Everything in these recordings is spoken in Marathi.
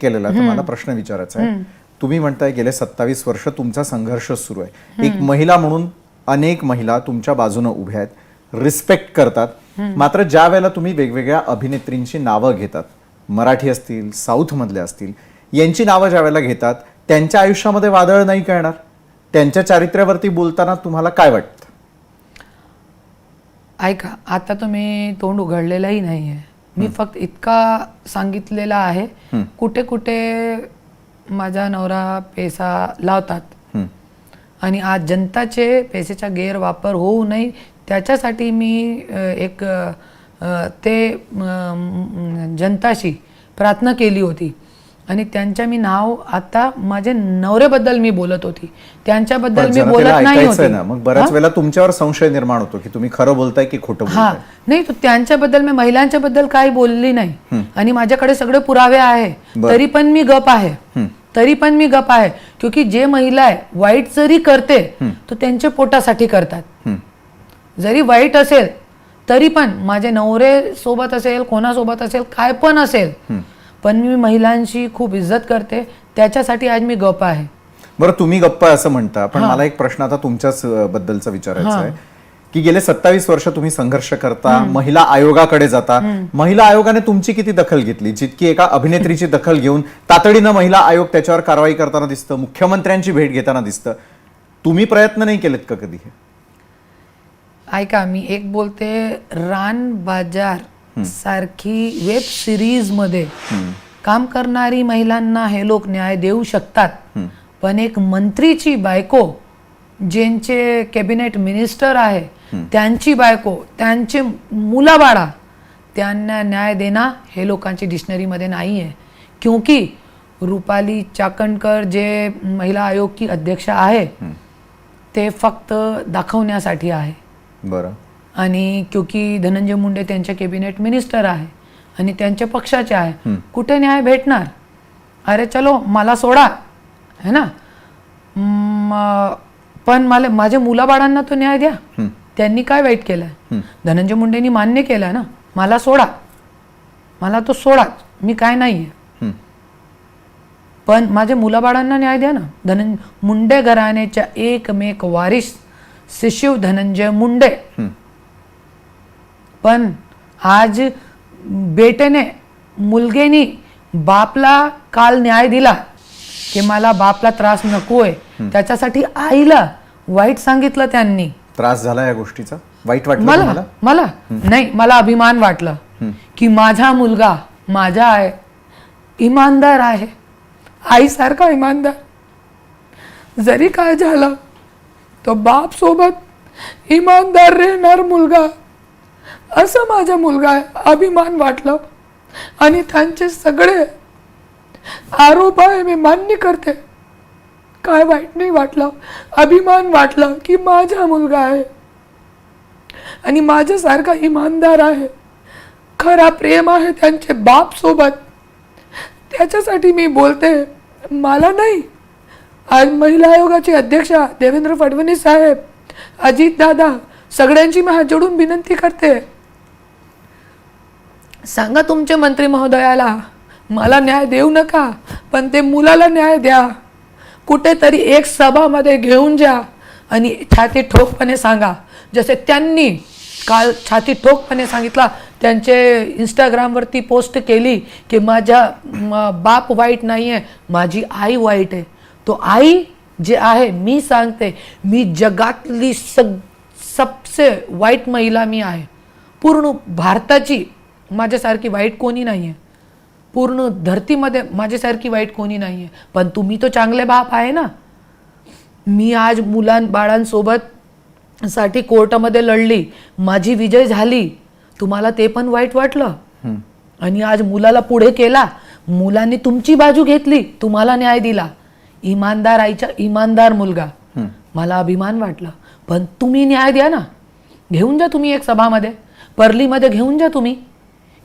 केलेला, तर मला प्रश्न विचारायचा आहे. तुम्ही म्हणताय गेले 27 वर्ष तुमचा संघर्ष सुरू आहे. एक महिला म्हणून अनेक महिला तुमच्या बाजूने उभ्या आहेत, रिस्पेक्ट करतात. मात्र ज्या वेळेला तुम्ही वेगवेगळ्या अभिनेत्रींची नावं घेतात, मराठी असतील, साऊथ मधल्या असतील, यांची नावं ज्या वेळेला घेतात, त्यांच्या आयुष्यामध्ये वादळ नाही कळणार? त्यांच्या चारित्र्यावरती बोलताना तुम्हाला काय वाटतं? ऐका, आता तुम्ही तोंड उघडलेलंही नाहीये. मी फक्त इतका सांगितलेला आहे, कुठे कुठे माझा नवरा पैसा लावतात आणि आज जनताचे पैशाचा गैरवापर होऊ नये त्याच्यासाठी मी एक जनताशी प्रार्थना केली होती. आणि त्यांच्या मी नाव आता माझे नवऱ्याबद्दल मी बोलत होती, त्यांच्याबद्दल मी बोलत नाही होते. मग बऱ्याच वेळेला तुमच्यावर संशय निर्माण होतो की तुम्ही खरं बोलताय की खोटं बोलताय. नाही, तो त्यांच्याबद्दल मी महिलांच्या बद्दल काही बोलली नाही आणि माझ्याकडे सगळे पुरावे आहे, तरी पण मी गप आहे. क्योंकि जे महिला आहे वाईट जरी करते तो त्यांच्या पोटासाठी करतात. जरी वाईट असेल तरी पण माझे नवरे सोबत असेल, कोणासोबत असेल, काय पण असेल, पण मी महिलांची खूप इज्जत करते, त्याच्यासाठी आज मी गप्प आहे. बरं, तुम्ही गप्प असं म्हणता, पण मला एक प्रश्न आता तुमच्याच बद्दलचा विचारायचा आहे की गेले 27 वर्ष तुम्ही संघर्ष करता, महिला आयोगाकडे जाता. महिला आयोगाने तुमची किती दखल घेतली? जितकी एका अभिनेत्रीची दखल घेऊन तातडीनं महिला आयोग त्याच्यावर कारवाई करताना दिसतं, मुख्यमंत्र्यांची भेट घेताना दिसतं. तुम्ही प्रयत्न नाही केलेत का कधी? ऐका, मी एक बोलते, रान बाजार सारखी वेब सिरीज मध्ये काम करणारी महिलांना हे लोक न्याय देऊ शकतात, पण एक मंत्रीची बायको, ज्यांचे कॅबिनेट मिनिस्टर आहे, त्यांची बायको, त्यांचे मुलाबाळा, त्यांना न्याय देणं हे लोकांची डिक्शनरीमध्ये नाही आहे. क्योंकि रुपाली चाकणकर जे महिला आयोग की अध्यक्ष आहे ते फक्त दाखवण्यासाठी आहे. बरं. आणि क्योंकि धनंजय मुंडे त्यांचे कॅबिनेट मिनिस्टर आहे आणि त्यांच्या पक्षाचे आहे, कुठे न्याय भेटणार? अरे चलो, मला सोडा, है ना, पण मला माझ्या मुलाबाळांना तो न्याय द्या. त्यांनी काय वाईट केलंय? धनंजय मुंडेंनी मान्य केलं ना, मला सोडा, मला तो सोडा, मी काय नाहीये, पण माझ्या मुलाबाळांना न्याय द्या ना. मुंडे घराण्याच्या एकमेक वारिस शिशु धनंजय मुंडे, पण आज बेटेने, मुलगेनी बापला काल न्याय दिला की मला बापला त्रास नकोय, त्याच्यासाठी आईला वाईट सांगितलं. त्यांनी त्रास झाला या गोष्टीचा? वाईट वाटलं मला नाही, मला अभिमान वाटलं की माझा मुलगा माझा आहे, इमानदार आहे, आईसारखा इमानदार. जरी काय झालं तो बाप सोबत इमानदार राहणार मुलगा, असं माझा मुलगा आहे. अभिमान वाटलं. आणि त्यांचे सगळे आरोप आहे मी मान्य करते, काय वाईट नाही वाटलं, अभिमान वाटलं की माझा मुलगा आहे आणि माझ्यासारखा इमानदार आहे, खरा प्रेम आहे त्यांचे बाप सोबत. त्याच्यासाठी मी बोलते. मला नाही, आज महिला आयोगाचे अध्यक्ष देवेंद्र फडणवीस साहेब, अजित दादा, सगळ्यांची मी हात जोडून विनंती करते, सांगा तुमच्या मंत्री महोदयाला मला न्याय देऊ नका, पण ते मुलाला न्याय द्या. कुठेतरी एक सभामध्ये घेऊन जा आणि छाती ठोकपणे सांगा, जसे त्यांनी काल छाती ठोकपणे सांगितला. त्यांचे इंस्टाग्रामवरती पोस्ट केली की माझा बाप वाईट नाही आहे, माझी आई वाईट आहे. तो आई जे आहे, मी सांगते, मी जगातली सबसे वाईट महिला मी आहे. पूर्ण भारताची माझ्यासारखी वाईट कोणी नाही आहे, पूर्ण धरतीमध्ये माझ्यासारखी वाईट कोणी नाही आहे. पण तुम्ही तो चांगले बाप आहे ना. मी आज बाळांसोबत साठी कोर्टामध्ये लढली, माझी विजय झाली, तुम्हाला ते पण वाईट वाटलं. आणि आज मुलाला पुढे केला, मुलांनी तुमची बाजू घेतली, तुम्हाला न्याय दिला. इमानदार आईचा इमानदार मुलगा, मला अभिमान वाटला. पण तुम्ही न्याय द्या ना, घेऊन जा तुम्ही एक सभामध्ये, परलीमध्ये घेऊन जा तुम्ही,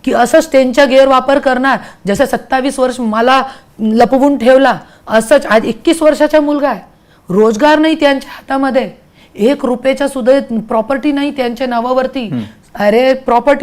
की असंच त्यांचा गैरवापर करणार. जसं 27 वर्ष मला लपवून ठेवला, असंच आज 21 वर्षाचा मुलगा आहे, रोजगार नाही त्यांच्या हातामध्ये, 1 रुपयाचा सुद्धा प्रॉपर्टी नाही त्यांच्या नावावरती. अरे प्रॉपर्टी